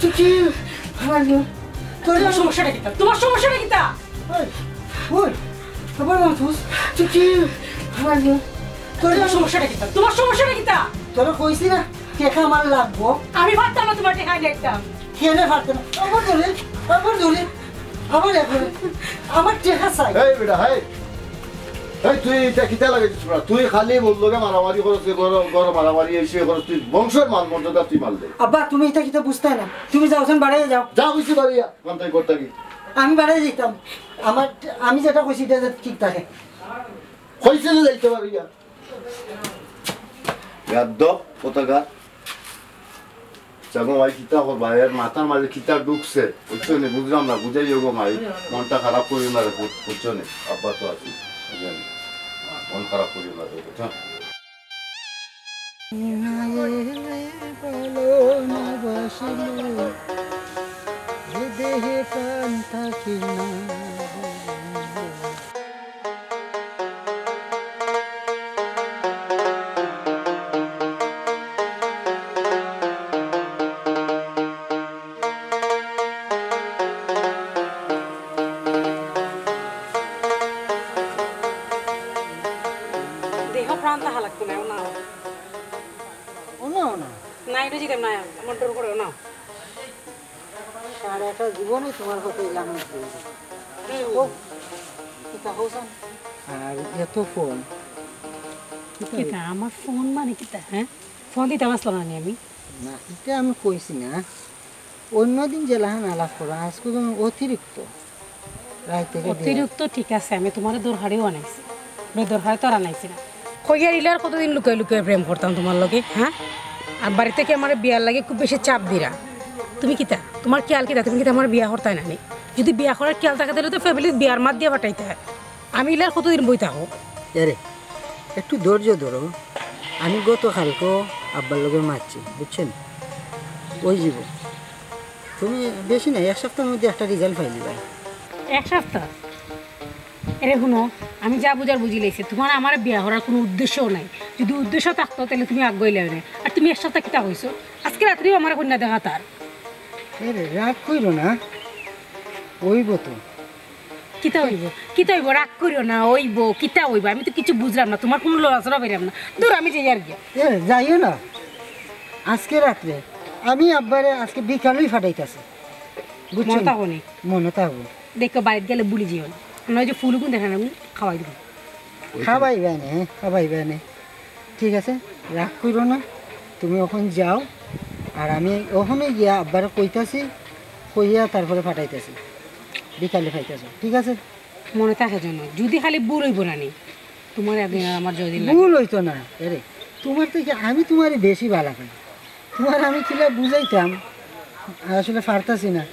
চুচি ভালো তোর সমস্যাটা কি তোমার সমস্যাটা কি তা ওই খবর মাথুস চুচি ভালো তোর সমস্যাটা কি তোমার সমস্যাটা কি তা তোর কইছি না টেকা আমার লাগবো আমি ভাবতাম না তোমার টেকা দেখতাম কেনে পারতাম আমার ধরে আমার এখন আমার টেকা চাই এই বেটা হাই এই তুই এটা কিতা লাগাইছিস না তুই খালি বললোকে মারামারি করছিস গরম মারামারি এসে করছিস তুই বংশের মান মর্যাদা তুই মারলে আব্বা তুমি এটা কিতা বুঝতে না তুমি যাওছেন বাড়াই যাও যা হইছে বাড়িয়া কান্তাই করতে কি আমি বাড়াই যেতাম আমি যেটা কইছি এটা ঠিক থাকে হইছে যে যাইতে বাড়িয়া ইয়াদ পতাকা জাগো মাই কিতা করবা এর মাথার মাঝে কিতা ঢুকছে বুঝছো না বুঝলাম না বুঝাই যোগ মাই মনটা খারাপ করি না রে বুঝছো না আব্বা তো আছি মন খারাপ করি না রে বুঝছো দেহে প্রাণ থাকি না দেহ প্রাণ তাহা লাগতো না না না এটা জিতাম না আমার ডর করে না সারা একটা জীবনে তোমার কথা জানো আর এত ফোন কিতা আমার ফোন মানে কিতা হ্যাঁ ফোন দিতে আসলাম না আমি না এটা আমি কইছি না অন্যদিন জেলাহান আলাপ করো আজকে তুমি অতিরিক্ত অতিরিক্ত ঠিক আছে আমি তোমার দরকারেও আনাইছি দরকারে তো আর আনাইছি না কইয়ার ইলার কতদিন লুকাই লুকাই প্রেম করতাম তোমার লগে হ্যাঁ আর বাড়ি থেকে আমার বিয়ার লাগে খুব বেশি চাপ দিরা তুমি কিতা তোমার খেয়াল কিতা তুমি কিতা আমার বিয়া করতাই না যদি বিয়া করার খেয়াল থাকে তাহলে তো ফ্যামিলির বিয়ার মাত দিয়ে পাঠাইতে হয় আমি ইলার কতদিন বই থাকো আরে একটু ধৈর্য ধরো আমি গতকালকে আব্বার লগে মারছি বুঝছেন ওই জীব তুমি বেশি না এক সপ্তাহের মধ্যে একটা রেজাল্ট পাইলি ভাই এক সপ্তাহ এরে শুনো আমি যা বুঝার বুঝি লেছি তোমার আমার বিয়া করার কোনো উদ্দেশ্যও নাই যদি উদ্দেশ্য থাকতো তাহলে তুমি আগ্রহী লাগবে আর তুমি এক সপ্তাহ কিতা হয়েছো আজকে রাত্রেও আমার কন্যা দেখা তার আরে রাগ কইরো না ওইব তো কিতা হইব রাগ করিও না ওইব কিতা হইব আমি তো কিছু বুঝলাম না তোমার কোনো লড়াচড়া পেলাম না দূর আমি যাই আর গিয়া যাইও না আজকে রাত্রে আমি আব্বারে আজকে বিকালেই ফাটাইতেছি বুঝছো মনে থাকো নি মনে থাকবো দেখো বাড়িতে গেলে বুলি যেও না নয় যে ফুলগুন দেখেন আমি খাওয়াই দেবো খাবাইবে না ঠিক আছে রাগ করো না তুমি ওখানে যাও আর আমি ওখানে গিয়া আব্বারে কইতাছি কইয়া তারপরে ফাটাইতেছি বিকালে ফাইতেছ ঠিক আছে মনে থাকে যেন যদি খালি বুড় হইব না নি তোমার একদিন আর আমার যদি ভুল হইতো না আরে তোমার থেকে আমি তোমারই বেশি ভালো পাই তোমার আমি কিলা বুঝাইতাম আসলে পারতাছি না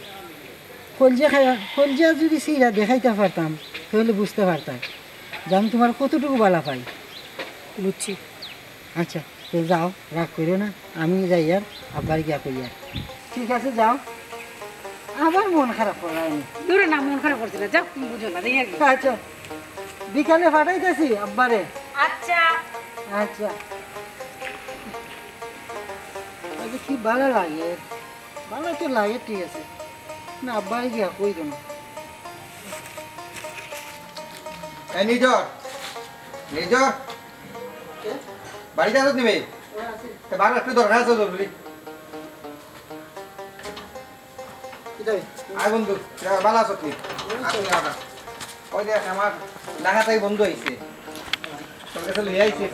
কলজা যদি সিরা দেখাইতে পারতাম তাহলে বুঝতে পারতাম যে আমি তোমার কতটুকু ভালো পাই বুঝছি আচ্ছা তো যাও রাগ করো না আমি যাই আর আব্বার গিয়া কই আর ঠিক আছে যাও আবার মন খারাপ করায়নি দূরে না মন খারাপ করছে না যাও তুমি বুঝো না দেখি আচ্ছা বিকালে ফাটাইতেছি আব্বারে আচ্ছা আচ্ছা কি ভালো লাগে ভালো তো লাগে ঠিক আছে না আব্বারে গিয়া কই দেন নিজর বাড়িতে আসত নিবে বারো একটু দরকার আছে জরুরি আয় বন্ধু ভালো আছো তুই ওই দেখ আমার ডাঙাতাই বন্ধু আইছে তোর কাছে লই আইছে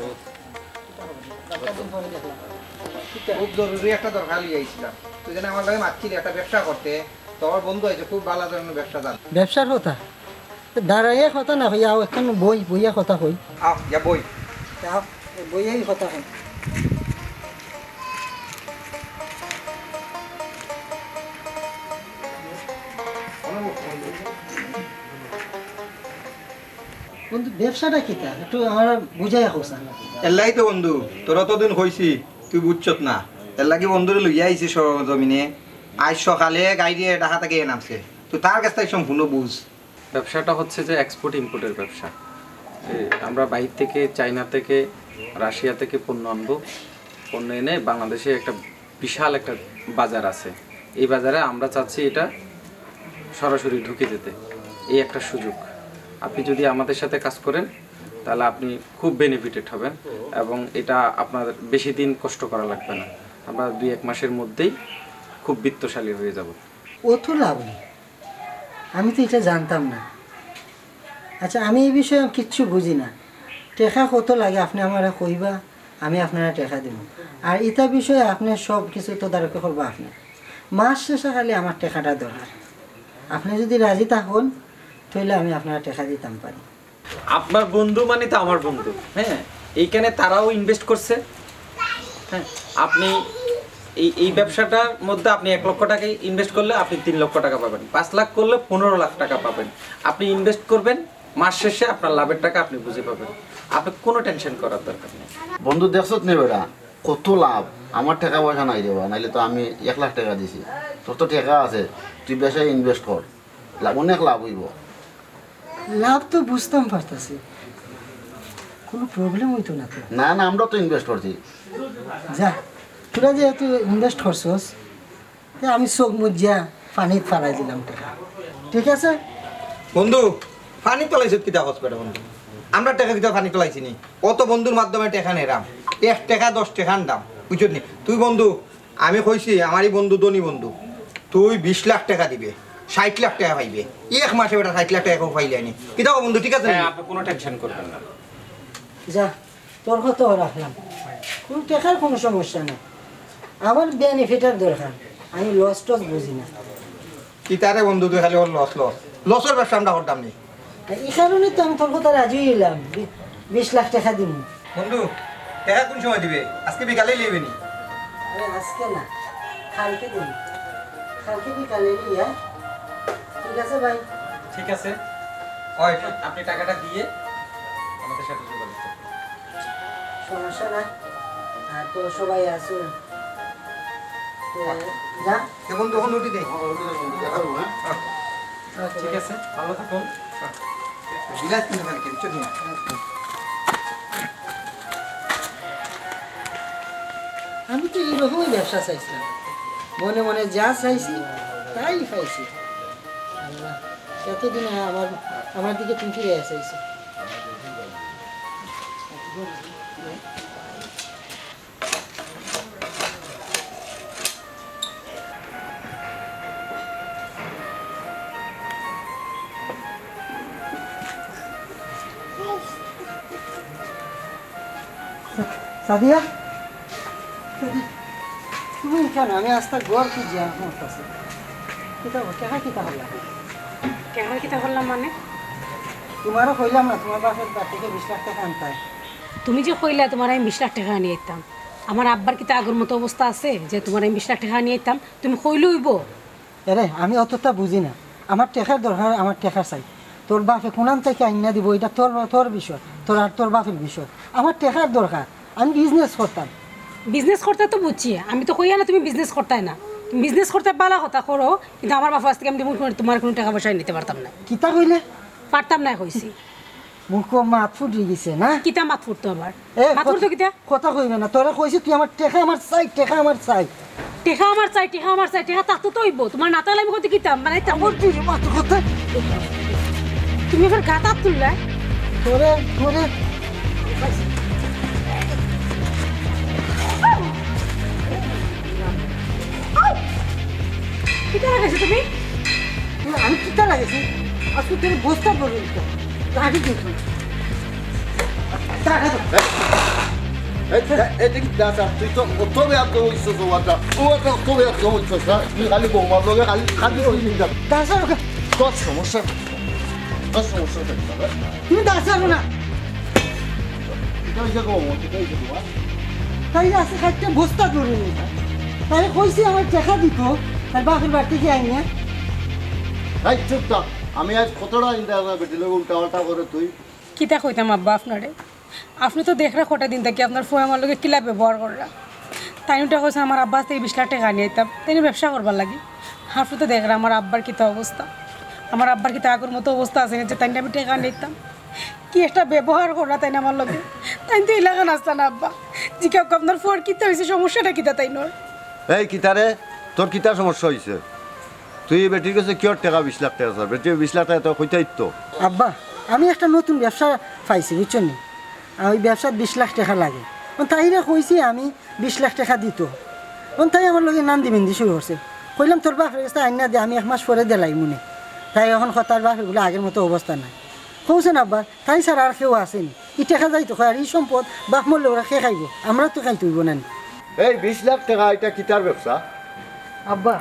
খুব জরুরি একটা দরকার লই আইছিলাম তুই যেন আমার লাগে মারছিলি একটা ব্যবসা করতে তোর বন্ধু আইছে খুব ভালো ধরনের ব্যবসা জান ব্যবসার কথা দাঁড়াইয়া কথা না হইয়া এখন বইয়া কথা কই আও যা বই বইয়াই কথা হয় বন্ধু ব্যবসাটা কি তা একটু আমার বুঝাই হোসা এল্লাই তো বন্ধু তোর অতদিন হইছি তুই বুঝছত না এর লাগি বন্ধুরে লইয়া আইছি জমিনে আজ সকালে গাড়ি দিয়ে ঢাকা থেকে নামছে তুই তার কাছ থেকে সম্পূর্ণ বুঝ ব্যবসাটা হচ্ছে যে এক্সপোর্ট ইম্পোর্টের ব্যবসা আমরা বাইরে থেকে চায়না থেকে রাশিয়া থেকে পণ্য আনবো পণ্য এনে বাংলাদেশে একটা বিশাল একটা বাজার আছে এই বাজারে আমরা চাচ্ছি এটা সরাসরি ঢুকে যেতে। এই একটা সুযোগ, আপনি যদি আমাদের সাথে কাজ করেন তাহলে আপনি খুব বেনিফিটেড হবেন এবং এটা আপনার বেশি দিন কষ্ট করা লাগবে না। আমরা 2-1 মাসের মধ্যেই খুব বিত্তশালী হয়ে যাব। ও তো লাভ নেই, আমি তো এটা জানতাম না। আচ্ছা, আমি এই বিষয়ে কিচ্ছু বুঝি না। টেকা কত লাগে আপনি আমার কইবা, আমি আপনারা টেকা দেব। আর এটা বিষয়ে আপনি সব কিছু তদারকি করবা। আপনি মাস শেষে খালি আমার টেকাটা দরকার। আপনি যদি রাজি থাকুন তাহলে আমি আপনারা টেকা দিতাম পারি। আপনার বন্ধু মানে তো আমার বন্ধু, হ্যাঁ। এইখানে তারাও ইনভেস্ট করছে, হ্যাঁ। আপনি এই ব্যবসাটার মধ্যে আপনি 1 লক্ষ টাকা ইনভেস্ট করলে আপনি 3 লক্ষ টাকা পাবেন, 5 লাখ করলে 15 লাখ টাকা পাবেন। আপনি ইনভেস্ট করবেন, মাস শেষে আপনার লাভের টাকা আপনি বুঝে পাবেন। আপনি কোনো টেনশন করার দরকার নেই। বন্ধু দেখছত নি বেটা কত লাভ, আমার টাকা পয়সা নাই দেবা, নাইলে তো আমি 1 লাখ টাকা দিছি। তোর তো টাকা আছে, তুই বেশায় ইনভেস্ট কর, অনেক লাভ হইব। লাভ তো বুঝতাম পারতেছি, কোনো প্রবলেম হইতো না তো। না না, আমরা তো ইনভেস্ট করছি। যা, তোরা যেহেতু ইনভেস্ট করছস, আমি চোখ মুজিয়া পানি ফালাই দিলাম টাকা, ঠিক আছে? বন্ধু পানি তোলাইছ কিতা হসপিটাল বন্ধু, আমরা টাকা কিতা পানি তোলাইছি নি? অত বন্ধুর মাধ্যমে টাকা নেরাম, 1 টাকা 10 টাকার দাম, বুঝলি নি? তুই বন্ধু, আমি কইছি আমারই বন্ধু ধনী বন্ধু, তুই 20 লাখ টাকা দিবে, 60 লাখ টাকা পাইবে। 1 মাসে বেটা 60 লাখ টাকা পাইলে নি কিতা বন্ধু, ঠিক আছে? হ্যাঁ, আপনি কোনো টেনশন করবেন না। যা, তোর কথা রাখলাম, কোনো টাকার কোনো সমস্যা নেই। আমার বেনিফিটের দরকার, আমি লস টস বুঝি না। কিতারে বন্ধু, তুই খালি লসের ব্যবসা আমরা করতাম নি। এই কারণে তো আমি তোর কথা রাজি হইলাম, 20 লাখ টাকা দিব। বন্ধু টাকা কোন সময় দিবে? আজকে বিকালে লিবে নি? আরে আজকে না, কালকে দিন, কালকে বিকালে নিয়া। ঠিক আছে ভাই? ঠিক আছে, ওই আপনি টাকাটা দিয়ে আমাদের সাথে যোগাযোগ করুন। সমস্যা নাই, আর তো সবাই আসো। যা, বন্ধু এখন উঠি দেই। ঠিক আছে, ভালো থাকুন। বিলাস কিন্তু খালি কিছু না। আমি তো এইরকমই ব্যবসা চাইছিলাম, মনে মনে যা চাইছি তাই পাইছি। আল্লাহ, এতদিন আমার দিকে তুমি ফিরে চাইছো। সাদিয়া, তুমি কেন? আমি আস্তা গড় খুঁজি আমার কাছে। কেহা কিতা হল্লা? কেমন কিতা করলাম মানে? তোমারও কইলাম না তোমার বাপের বাড়ি থেকে 20 লাখ টাকা আনতায়। তুমি যে কইলা তোমার আমি 20 লাখ টাকা নিয়ে যেতাম, আমার আব্বার কিতা আগের মতো অবস্থা আছে যে তোমার আমি 20 লাখ টাকা নিয়ে যেতাম? তুমি কইলে হইব? আরে আমি অতটা বুঝি না, আমার টাকার দরকার, আমার টাকা চাই। তোর বাপে কোনান থেকে আইনা দিব, এটা তোর বিষয়, তোর বাপের বিষয়। আমার টাকার দরকার, আমি বিজনেস করতাম। বিজনেস করতে তো বুঝছি, আমি তো কইয়া না তুমি বিজনেস করতে না। তুমি বিজনেস করতে ভালো কথা করো, কিন্তু আমার বাপা থেকে আমি তোমার কোনো টাকা পয়সা নিতে পারতাম না। কিতা কইলে? পারতাম না কইছি। মুখ মাত ফুটি গেছে না? কিতা মাত ফুটতো আবার? এ মাত ফুটতো কিতা? কথা কইবে না, তোরা কইছি তুই আমার টাকা আমার চাই, টাকা আমার চাই। টেকা আমার চাই, টেকা আমার চাই, টেকা তাতো তো হইব। তোমার না তাহলে আমি কইতে কিতাম মানে আমার তুই মাত কথা তুমি এবার গাতাত তুললা। তোরে কিতা লাগাইছো তুমি? আমি কিতা লাগেছি? আজকে তোর বস্তা পড়বে লাঠি দিত। তুই তো কত বেয়া তো হইছ, কত বেয়া তো হইছ, তুই খালি বৌমার লগে খালি তোর সমস্যা, তোর সমস্যা তুমি দাঁড়ানো না, তাই আছে খাইতে বস্তা ধরে নি। তাই কইছি আমার টাকা দিত, তার বাপের বাড়ি থেকে আই না। চুপ থাক, আমি আজ কতটা ইন্টারভিউ বেটিলে উল্টা পাল্টা করে তুই। কিতা কইতাম আব্বা আপনারে? আপনি তো দেখরা কটা দিন থেকে আপনার ফোন আমার লগে কিলা ব্যবহার কররা। তাই ওটা কইছে আমার আব্বা থেকে 20 লাখ টাকা নিয়ে যেতাম, তাই ব্যবসা করবার লাগি। আপনি তো দেখরা আমার আব্বার কিতা অবস্থা, আমার আব্বার কিতা আগের মতো অবস্থা আছে না যে তাই আমি টাকা নিতাম। কি একটা ব্যবহার করা তাই না আমার লগে। তাই তো এলাকা নাস্তা না আব্বা, জি কাকু আপনার ফোন কিতা হয়েছে, সমস্যাটা কিতা তাই নয়? এই কিতারে তোর কিতা সমস্যা হয়েছে তুই বেটির কাছে কিয়র টাকা 20 লাখ টাকা স্যার বেটি 20 লাখ টাকা তো কইতাই তো আব্বা আমি একটা নতুন ব্যবসা পাইছি বুঝছেন নি ওই ব্যবসার 20 লাখ টাকা লাগে তাইরে কইছি আমি 20 লাখ টাকা দিত তাই আমার লগে নান্দি বিন্দি শুরু করছে কইলাম তোর বাপের কাছে আইনা দিয়ে আমি 1 মাস পরে দিলাই মনে তাই এখন কথার বাপ এগুলো আগের মতো অবস্থা নাই কৌছেন আব্বা তাই স্যার আর কেউ আসেনি ই টাকা যাইতো আর এই সম্পদ বাপ মরলে ওরা খেয়ে খাইব আমরা তো খাইতে হইব না এই 20 লাখ টাকা এটা কিতার ব্যবসা আব্বা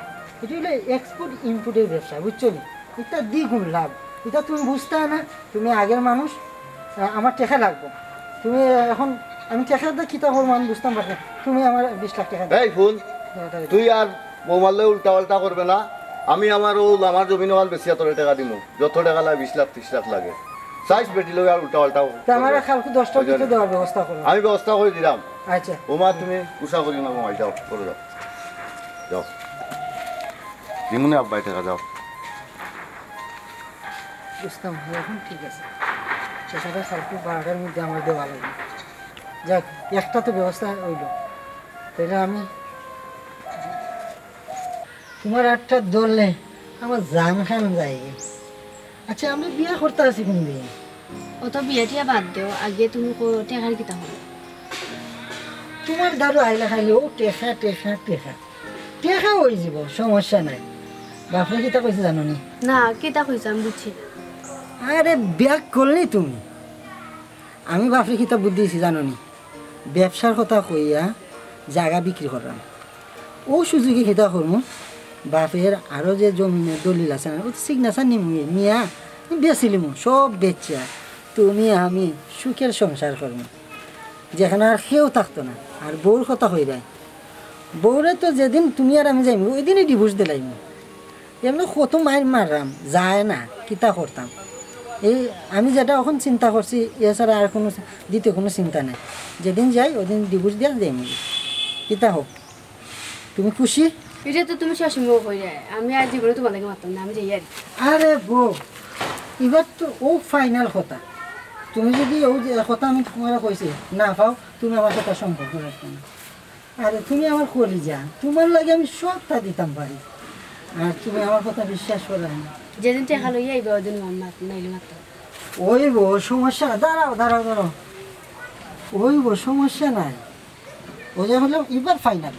এটা হলো এক্সপোর্ট ইম্পোর্টের ব্যবসা বুঝছো নি এটা দ্বিগুণ লাভ এটা তুমি বুঝতে না তুমি আগের মানুষ আমার টাকা লাগবে তুমি এখন আমি টাকা দিয়ে কিতা করবো আমি বুঝতাম পারছি তুমি আমার 20 লাখ টাকা এই ফুল তুই আর মোবাইলে উল্টা পাল্টা করবে না আমি আমার আমার জমিন ওয়াল বেশি তোর টাকা দিব যত টাকা লাগে 20 লাখ 30 লাখ লাগে সাইজ বেটি লোক আর উল্টা পাল্টা আমার কালকে 10টা দিতে দেওয়ার ব্যবস্থা করো আমি ব্যবস্থা করে দিলাম আচ্ছা ওমা তুমি কুসা করি না মোবাইল যাও করে যাও যাও দিমুনে আব্বাই টাকা যাও বুঝতাম এখন ঠিক আছে টাকাটা কালকে 12টার মধ্যে আমার দেওয়া লাগবে যাক একটা তো ব্যবস্থা হইল তাহলে আমি তোমার একটা ধরলে আমার জান খান যাই আচ্ছা আমি বিয়ে করতে আছি কোন দিন অত বিয়াটিয়া বাদ দেও আগে তুমি টেকার কিতা হল তোমার দাদু আইলা খাইলে ও টেকা টেকা টেকা টেকা হয়ে যাব সমস্যা নাই বাপরে কিতা কইছে জানো নি না কিতা কইছ আমি বুঝছি না আরে ব্যাগ করলি তুমি আমি বাপরে কিতা বুদ্ধি দিছি জানো নি ব্যবসার কথা কইয়া জায়গা বিক্রি করলাম ও সুযোগে কিতা করবো বাপের আরও যে জমিনের দলিল আছে না ও সিগনেচার নিয়া বেচিলিমু সব বেচা তুমি আমি সুখের সংসার করবো যেখানে আর কেউ থাকতো না আর বউর কথা হয়ে যায় বউরে তো যেদিন তুমি আর আমি যাইম ওই দিনই ডিভোর্স দিলাইম এমনি কত মায়ের মারলাম যায় না কিতা করতাম এই আমি যেটা এখন চিন্তা করছি এছাড়া আর কোনো দ্বিতীয় কোনো চিন্তা নাই যেদিন যাই ওই দিন ডিভোর্স দিয়া যাইম কিতা হোক তুমি খুশি এটা তো তুমি শাশুড়ি কই যায় আমি আর জীবনে তোমাদেরকে মারতাম না আমি যাই আর আরে বউ এবার তো ও ফাইনাল কথা তুমি যদি ও যে কথা আমি তোমার কইছি না পাও তুমি আমার কথা সম্পর্ক রাখবে না আরে তুমি আমার করি যা তোমার লাগে আমি সবটা দিতাম পারি আর তুমি আমার কথা বিশ্বাস করে না যেদিন টেকা লইয়া আইবে ওই দিন নাইলে মারতাম ওই গো সমস্যা দাঁড়াও দাঁড়াও দাঁড়াও ওই গো সমস্যা নাই ও যে হলো এবার ফাইনাল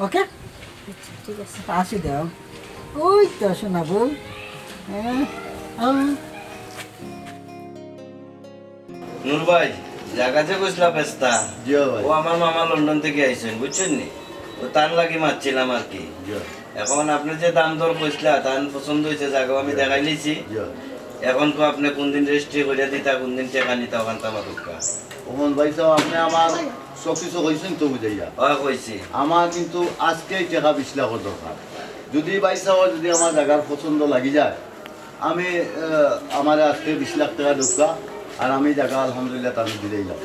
ওকে ঠিক আছে আসি দাও ওই তো শোনা বল হ্যাঁ নূর ভাই জায়গাতে কইছিলাম পেস্তা জিও ভাই ও আমার মামা লন্ডন থেকে আইছেন বুঝছেন নি ও তার লাগি মারছিলাম আর কি জিও এখন আপনি যে দাম দর কইছিলা তার পছন্দ হয়েছে জায়গা আমি দেখাই নিছি জিও এখন তো আপনি কোন দিন রেজিস্ট্রি করে দিতা কোন দিন টাকা নিতা ওখান আমার ঢুকা ওমন ভাই সাহেব আপনি আমার সব কিছু কইছেন তো বুঝাইয়া ও কইছি আমার কিন্তু আজকেই টাকা 20 লাখের দরকার যদি ভাই সাহেব যদি আমার জায়গার পছন্দ লাগি যায় আমি আমার আজকে 20 লাখ টাকা ঢুকা আর আমি জায়গা আলহামদুলিল্লাহ তাকে দিলেই যাব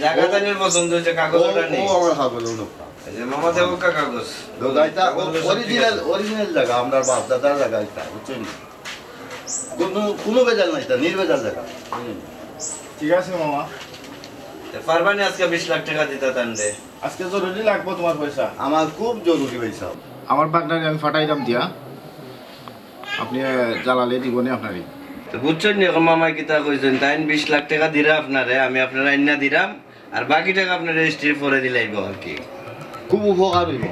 জায়গা তানির পছন্দ হয়েছে কাগজটা নেই ও আমার হাগল নুকা এই যে মামা দেব কাগজ দোগাইতা অরিজিনাল জায়গা আমরা বাপ দাদার জায়গা এটা বুঝছেন কোনো বেজাল নাই এটা নির্বেজাল জায়গা ঠিক আছে মামা পারবানি আজকে 20 লাখ টাকা দিতা তানরে আজকে জরুরি লাগবো তোমার পয়সা আমার খুব জরুরি ভাই সাহেব আমার পার্টনারে আমি ফাটাইলাম দিয়া আপনি জ্বালালে দিবনে আপনারই তো বুঝছেন নি মামা কিতা কইছেন তাইন 20 লাখ টাকা দিরা আপনারে আমি আপনার আইনা দিলাম আর বাকি টাকা আপনার রেজিস্ট্রি করে দিলাইব আর কি খুব উপকার হইব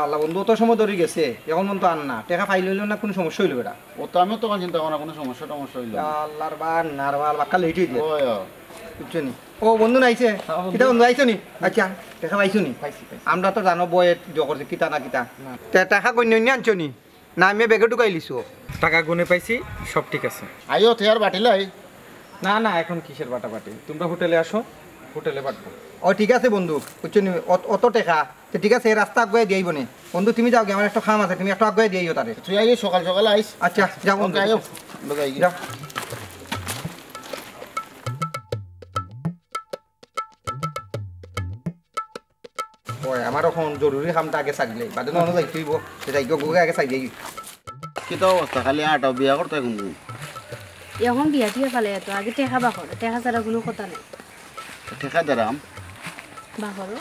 আল্লাহ বন্ধু তো সময় ধরে গেছে এখন মন তো আন না টাকা ফাইল হইল না কোনো সমস্যা হইল এটা ও তো আমিও তখন চিন্তা করা কোনো সমস্যা টমস্যা হইল আল্লাহর বার নারবাল বাক্কা লেট হইছে ওই বুঝছো নি ও বন্ধু নাইছে কিতা বন্ধু আইছো নি আচ্ছা টাকা পাইছো নি আমরা তো জানো বয়ে করছে কিতা না কিতা টাকা কই নিয়ে আনছো নি না আমি বেগে ঢুকাই লিছো টাকা গুনে পাইছি সব ঠিক আছে আইও থেয়ার বাটিলাই না না এখন কিসের বাটাবাটি তোমরা হোটেলে আসো হোটেলে বাটবো ও ঠিক আছে বন্ধু বুঝছো নি অত টাকা তো ঠিক আছে এই রাস্তা আগুয়ে দিয়েইব নি বন্ধু তুমি যাও গে আমার একটা খাম আছে তুমি একটা আগুয়ে দিয়েইও তারে তুই আইও সকাল সকাল আইস আচ্ছা যাও বন্ধু আইও লগাই যাও ওই আমার এখন জরুরি কামটা আগে চাইলে বাদে নহলে যাইতেইব যাই গোগে আগে চাই যাই কিতা অবস্থা খালি আটা বিয়া করতে এখন বিয়া টিয়া পালে এত আগে টেকা বা করো, টেকা ছাড়া কোনো কথা নেই। টেকা দেরাম বা করো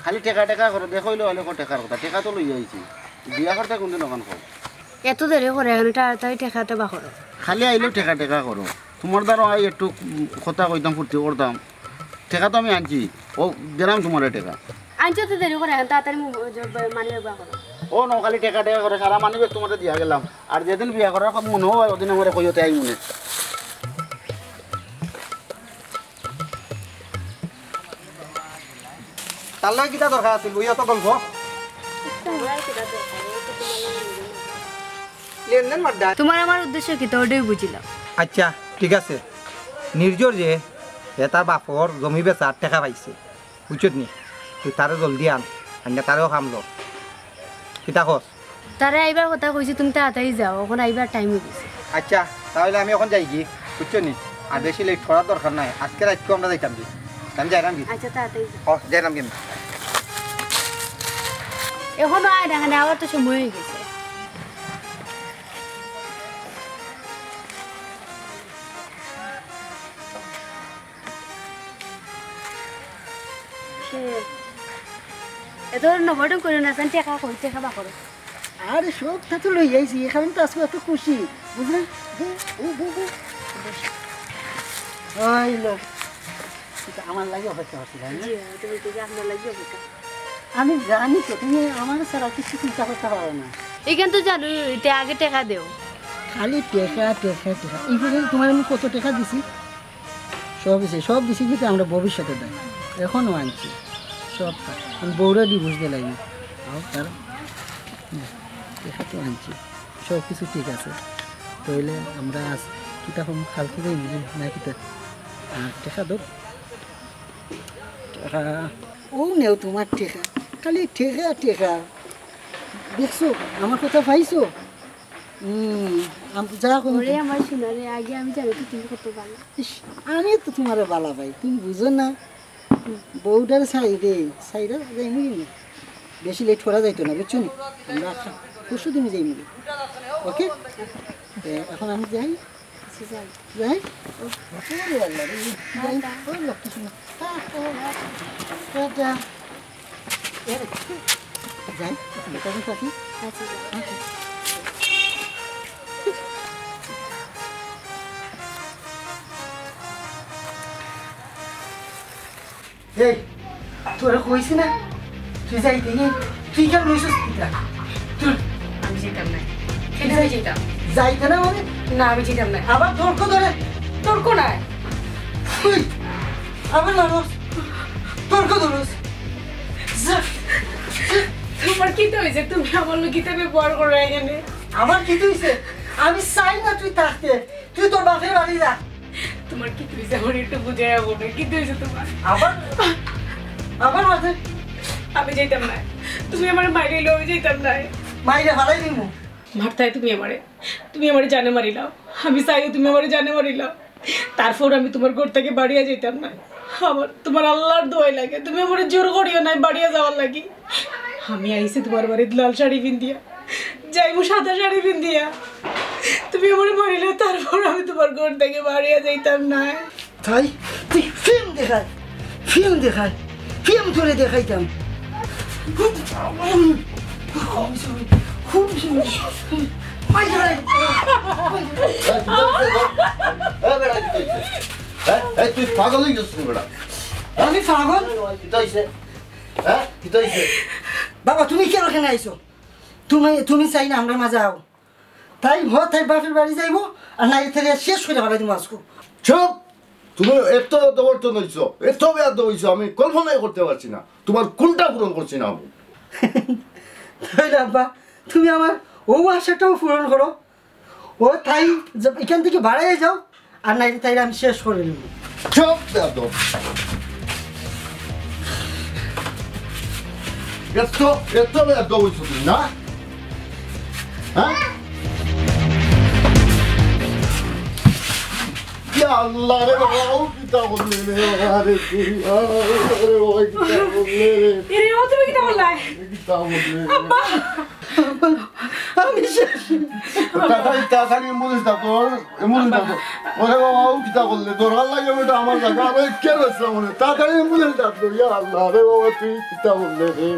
খালি টেকা টেকা করে দেখইলো হলে টেকার কথা টেকা তো লই আইছি বিয়া করতে কোনদিন ওখান কর এত দেরি করে এখন তাড়াতাড়ি টেকাটা বা করো। খালি আইলেও টেকা টেকা করো তোমার দ্বারা আই একটু কথা কইতাম ফুর্তি করতাম টেকা তো আমি আনছি ও দিলাম তোমার টেকা আনছো তো দেরি করে এখন তাড়াতাড়ি মানি বা করো। ও ন খালি টেকা টেকা করে সারা মানি ব্যাগ তোমার দিয়া গেলাম আর যেদিন বিয়া করার মনে হয় ওদিন আমার কইতে আই মনে তার লাগে কিটা দরকার আছিল বইয়া তো গল্প লেনদেন মাড্ডা। তোমার আমার উদ্দেশ্য কি তো ওটাই বুঝিলাম। আচ্ছা ঠিক আছে নির্জর যে তার বাপর জমি বেচা 8 টাকা পাইছে বুঝছত নি তুই তারে জলদি আন তারেও খামলো কিতা কস? তারে আইবার কথা কইছি তুমি তাড়াতাড়ি যাও এখন আইবার টাইম হয়ে গেছে। আচ্ছা তাহলে আমি এখন যাই কি বুঝছো নি আর বেশি লেট করার দরকার নাই আজকে রাতকে আমরা যাইতাম কি আমি যাইলাম কি আচ্ছা তাড়াতাড়ি যাও। ও যাইলাম কিন্তু এখনো আয় না আবার তো সময় হয়ে গেছে। এত নবটন করে না জান টেকা কই টেকা বা করো। আরে সব তো লই আইছি এখানে তো আসবে এত খুশি বুঝলেন ওই লোক আমার লাগে অপেক্ষা করছি তাই না? তুমি কি আপনার লাগবে অপেক্ষা? আমি জানি তো তুমি আমার ছাড়া কিছু চিন্তা করতে পারো না এখান তো জানো এটা আগে টেকা দেও। খালি টেকা টেকা টেকা এই পর্যন্ত তোমার আমি কত টাকা দিছি সব দিছি কিন্তু আমরা ভবিষ্যতে দেয় এখনও আনছি সব আমি বউরা ডিভোর্স দিয়ে লাগি তার টাকা তো আনছি সব কিছু ঠিক আছে তাহলে আমরা আজ কিতা হম কালকে যাই না কিতা আর টাকা দো টাকা ও নেও তোমার টাকা খালি টেকা টেকা দেখছো আমার কথা পাইছো যা ওরে আমার শোনারে আগে আমি জানি তো তুমি কত ভালো। আমি তো তোমার বালা ভাই তুমি বুঝো না বউটার সাইডে যাইনি বেশি লেট করা যাইতো না বুঝছো নি আমরা পরশু দিনে যাইনি ওকে এখন আমি যাই যাই এই তোরা কইছি না তুই যাইতে তুই কেন রইছিস আমি যেতাম না কেন আমি যেতাম যাইতে না মানে না আমি যেতাম না আবার তর্ক ধরে তর্ক নাই আবার লড়স তর্ক ধরস তোমার কি তো হয়েছে তুমি আমার লোক কিতাবে বড় করে এখানে আমার কি হইছে আমি চাই না তুই থাকতে তুই তোর বাপের বাড়ি যা তোমার কি হয়েছে আমার একটু বুঝে বলবে কি হয়েছে তোমার আবার মাঝে আমি যেতাম না তুমি আমার মাইরে লো আমি যেতাম না মাইরে ভালাই দিব মারতাই তুমি আমারে জানে মারিলাও আমি চাইও তুমি আমারে জানে মারিলাও তারপর আমি তোমার ঘর থেকে বাড়িয়া যেতাম না আমার তোমার আল্লাহর দোয়াই লাগে তুমি আমারে জোর করিও নাই বাড়িয়া যাওয়ার লাগি আমি আইছি তোমার বাড়িতে লাল শাড়ি পিন্দিয়া যাইবো সাদা শাড়ি পিন্দিয়া তুমি আমারে মারিলে তারপর আমি তোমার ঘর থেকে বাড়িয়া যাইতাম না তাই তুই ফিল্ম ধরে দেখাইতাম তুই পাগল হয়ে গেছিস বেড়া আমি পাগল কি হইছে বাবা তুমি কেন এখানে আইছো তুমি চাই না আমরা মাঝে আও তাই তাই বাপের বাড়ি যাইবো আর না এতে শেষ করে ফেলাই তুমি আজকে চুপ তুমি এত দবর্তন হইছো এত বেয়াদ হইছো আমি কল্পনাই করতে পারছি না তোমার কোনটা পূরণ করছি না আমি তাইলে আব্বা তুমি আমার ও আশাটাও পূরণ করো ও তাই এখান থেকে বাড়াই যাও আর না তাই আমি শেষ করে নেব চুপ বেয়াদ এত বেয়াদ হইছো তুমি না হ্যাঁ Ya Allah re baba o kitabını ne এরে ও তুমি কি বললাই kitabını আমি তাড়াতাড়ি এম্বুলেন্স ডাকো এম্বুলেন্স ডাকো ওরে বাবা ও কিতা করলে দরকার লাগে বেটা আমার জায়গা আরে কে রয়েছে মনে তাড়াতাড়ি এম্বুলেন্স ডাকো ইয়া আল্লাহ রে বাবা তুই কিতা বললে রে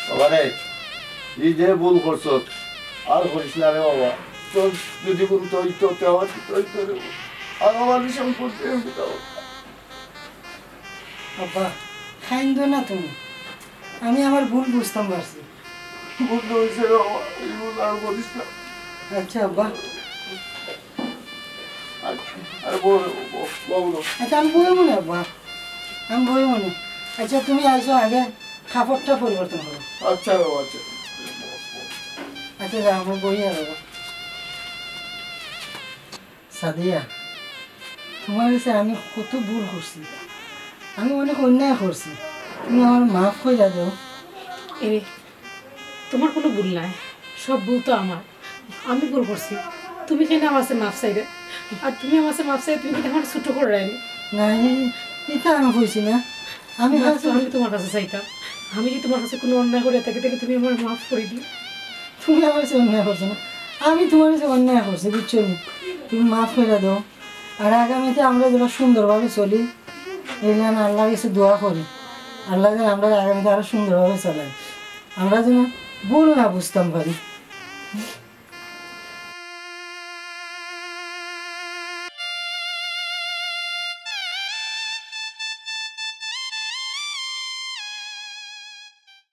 বাবারে এই যে ভুল করছ আর করিস না রে বাবা তোর যদি ভুল তো আমার আর আমার সম্পত্তি আব্বা খাইন্দ না তুমি আমি আমার ভুল বুঝতাম পারছি ভুল হয়েছে রে বাবা এই ভুল আর করিস না আচ্ছা আব্বা আর বল আচ্ছা আমি বই মনে আব্বা আমি বই মনে আচ্ছা তুমি আইসো আগে কাপড়টা পরিবর্তন করো আচ্ছা বাবা আচ্ছা আচ্ছা যা আমি বই আর সাদিয়া তোমার কাছে আমি কত ভুল করছি আমি অনেক অন্যায় করছি তুমি আমার মাফ করে দাও এরে তোমার কোনো ভুল নাই সব ভুল তো আমার আমি ভুল করছি তুমি কেন আমার কাছে মাফ চাইবে আর তুমি আমার কাছে মাফ চাই তুমি কিন্তু আমার ছোটো করে রাখি না এটা আমি কইছি না আমি আমি তোমার কাছে চাইতাম আমি কি তোমার কাছে কোনো অন্যায় করে থাকি তাহলে তুমি আমার মাফ করে দিও তুমি আমার কাছে অন্যায় করছো না আমি তোমার কাছে অন্যায় করছি বুঝছো নি তুমি মাফ করে দাও আর আগামীতে আমরা যেন সুন্দরভাবে চলি এই জন্য আল্লাহর কাছে দোয়া করি আল্লাহ যেন আমরা আগামীতে আরো সুন্দরভাবে চালাই আমরা যেন ভুল না বুঝতাম পারি